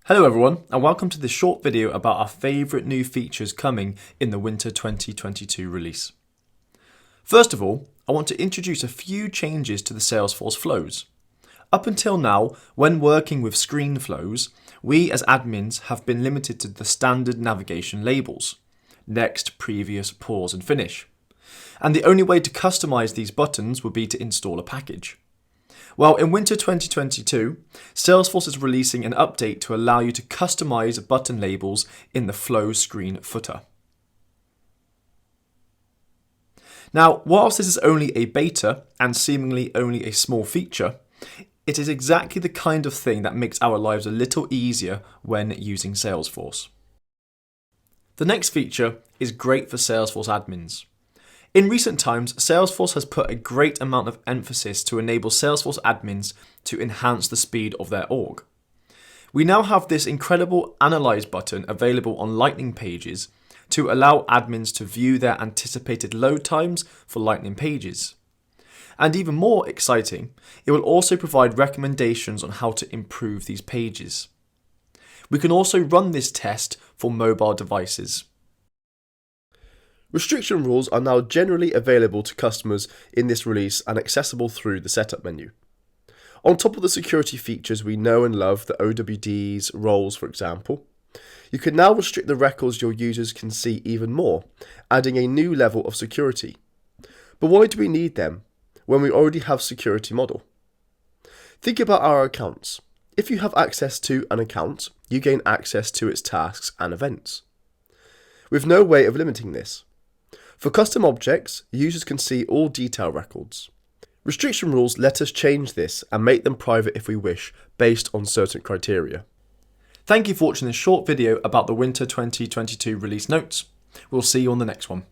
Hello everyone, and welcome to this short video about our favourite new features coming in the Winter 2022 release. First of all, I want to introduce a few changes to the Salesforce flows. Up until now, when working with screen flows, we as admins have been limited to the standard navigation labels: next, previous, pause and finish. And the only way to customise these buttons would be to install a package. Well, in Winter 2022, Salesforce is releasing an update to allow you to customize button labels in the Flow screen footer. Now, whilst this is only a beta and seemingly only a small feature, it is exactly the kind of thing that makes our lives a little easier when using Salesforce. The next feature is great for Salesforce admins. In recent times, Salesforce has put a great amount of emphasis to enable Salesforce admins to enhance the speed of their org. We now have this incredible Analyze button available on Lightning pages to allow admins to view their anticipated load times for Lightning pages. And even more exciting, it will also provide recommendations on how to improve these pages. We can also run this test for mobile devices. Restriction rules are now generally available to customers in this release and accessible through the setup menu. On top of the security features we know and love, the OWDs, roles for example, you can now restrict the records your users can see even more, adding a new level of security. But why do we need them when we already have security model? Think about our accounts. If you have access to an account, you gain access to its tasks and events, with no way of limiting this. For custom objects, users can see all detail records. Restriction rules let us change this and make them private if we wish, based on certain criteria. Thank you for watching this short video about the Winter 2022 release notes. We'll see you on the next one.